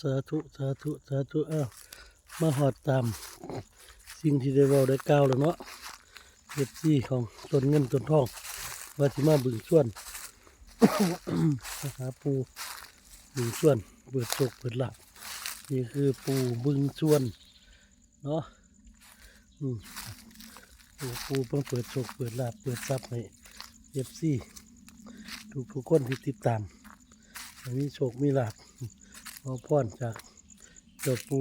สาธุสาธุสาธุมาหอดตามสิ่งที่ได้เว้าได้กล่าวแล้วเนาะเอฟซีของต้นเงินต้นทองว่าสิมาบึงส่วน หาปูบึงส่วนเปิดโชคเปิดลาภนี่คือปูบึงส่วนเนาะปูเพิ่งเปิดโชคเปิดลาภเปิดทรัพย์ให้เอฟซีทุกคนที่ติดตามมีโชคมีลาภขอพรจากเจ้าปู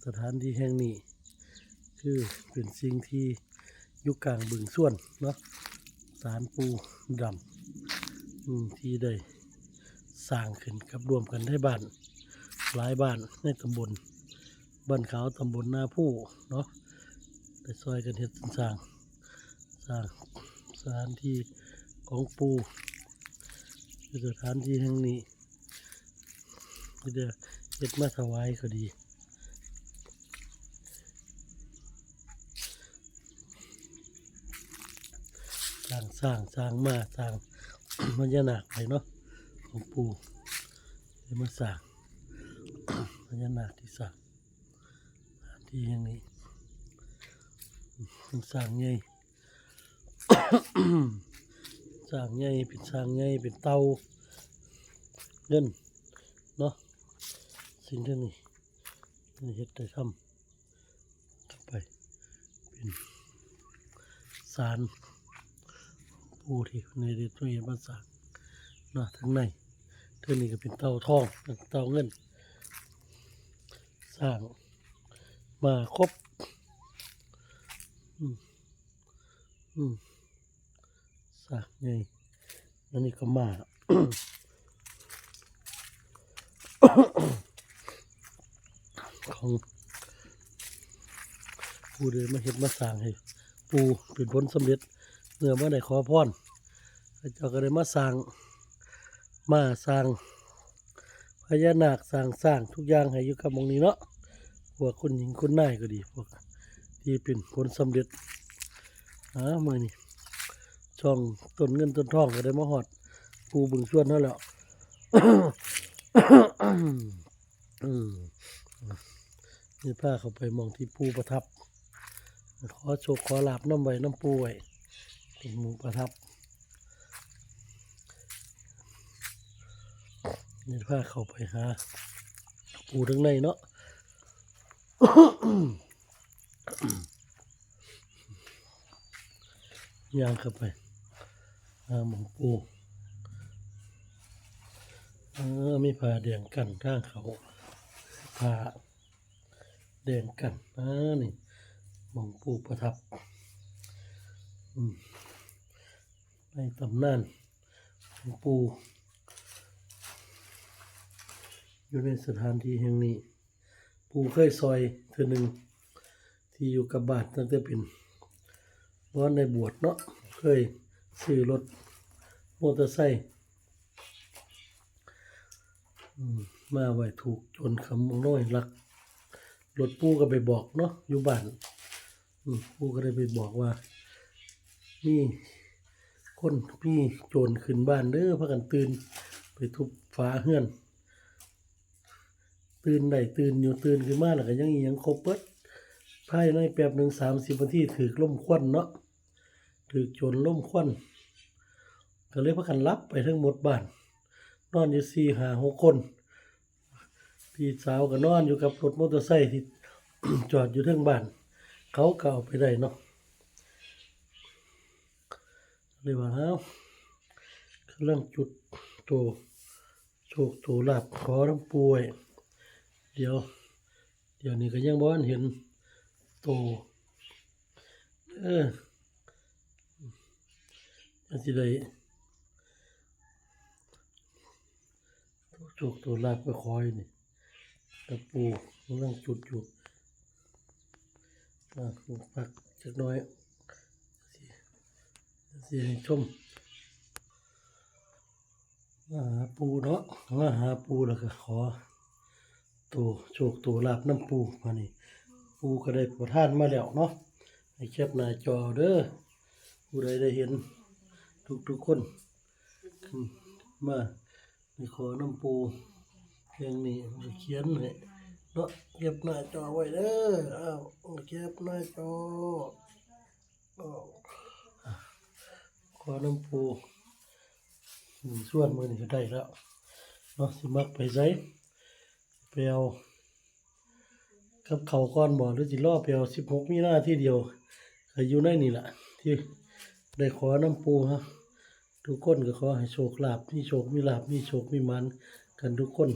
สถานที่แห่งนี้คือเป็นสิ่งที่อยู่กลางบึงส่วนเนาะศาลปูดำที่ได้สร้างขึ้นกับรวมกันให้บ้านหลายบ้านในตำบลบ้านขาวตำบลนาผู้เนาะได้ซอยกันเฮ็ดสร้างสถานที่ของปูสถานที่แห่งนี้ที่ได้เฮ็ดมาถวายก็ดีสร้างมาสร้างพญานาคไปเนาะของปูได้มาสร้างพญานาคที่สร้างสถานที่แห่งนี้เป็นสร้างใหญ่ สร้างใหญ่เป็นสร้างใหญ่เป็นเตาเงินเนาะสิ่งที่นี่เฮ็ดได้ทำต่อไปเป็นศาลปูที่ในเรื่องนี้มาสร้างเนาะทั้งในเท่านี้ก็เป็นเตาทองเตาเงินสร้างมาครบสร้างใหญ่อันนี้ก็มา ของปูเดินมาเห็ดมาสร้างให้ปูเป็นผลสำเร็จเมื่อได้ขอพรพระเจ้าก็ได้มาสร้างพญานาคสร้างทุกอย่างให้อยู่กับมองนี้เนาะพวกคนหญิงคนนายก็ดีพวกที่เป็นผลสำเร็จมื่อนี้ช่องต้นเงินต้นทองก็ได้มาหอดปูบึงส่วนนั่นแหละ นี่พาเขาไปมองที่ปูประทับขอโชคขอลาบน้ำไว้น้ำปูไว้เป็นหมูประทับนี่พาเขาไปหาปูทั้งในเนาะ ย่างเข้าไปหาหมองปูมีผ้าแดงกันข้างเขาผ้าแดงกันนี่หมองปูประทับในตำนานของปูอยู่ในสถานที่แห่งนี้ปูเคยซอยเธอหนึ่งที่อยู่กับบาทตั้งแต่เป็นวันในบวชเนาะเคยซื้อรถมอเตอร์ไซค์มาไว้ถูกจนขโมยน้อยลักรถปูก็ไปบอกเนาะอยู่บ้านปูก็ได้ไปบอกว่านี่คนพี่โจรขึ้นบ้านเด้อพากันตื่นไปทุบฝาเฮือนตื่นอยู่ตื่นขึ้นมาแล้วก็ยังครบเปิดภายในแป๊บหนึ่ง30 นาทีถือล่มควันเนาะถือโจรล่มควันก็เลยพากันรับไปทั้งหมดบ้านนอนอยู่ 4-5-6 คนพี่สาวก็นอนอยู่กับรถมอเตอร์ไซค์ที่ จอดอยู่ทั้งบ้านเขาก็เอาไปได้เนาะเลยว่ากำลังจุดโตโชคโตลาภขอน้ำป่วยเดี๋ยวนี้ก็ยังบ่เห็นโตจังสิได้โชคโตลาภก็คอยนี่ตะปูกำลังจุดอยู่พักจักน้อยสิให้ชมมาหาปูเนาะมาหาปูแล้วก็ขอตัวโชคตัวลาบน้ำปูมานี่ปูก็ได้ประทานมาแล้วเนาะให้แคปหน้าจอเด้อผู้ใดได้เห็นทุกคนมาไปขอน้ำปู อย่างนี้เขียนให้เนาะเก็บหน้าจอไว้เด้ออ้าวเก็บหน้าจออ้าวขอน้ำปูส่วนมือนี่ก็ได้แล้วเนาะสิมักไปไสไปเอากับเขาวก่อนบ่หรือสิรอไปเอา16 มีนาทีเดียวก็อยู่ในนี่ล่ะที่ได้ขอน้ำปูฮะทุกคนก็ขอให้โชคลาภมีโชคมีลาภมีโชคมีหมันกันทุกคน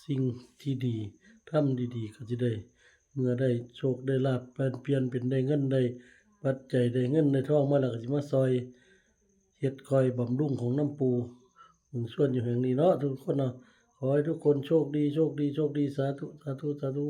สิ่งที่ดีทำดีๆก็จะได้เมื่อได้โชคได้ลาภเปลี่ยนเป็นได้เงินได้ปัจจัยได้เงินได้ทองมาแล้วก็สิมาซอยเฮ็ดคอยบำรุงของน้ำปูส่วนอยู่แห่งนี้เนาะทุกคนเนาะขอให้ทุกคนโชคดีโชคดีโชคดีสาธุสาธุสาธุ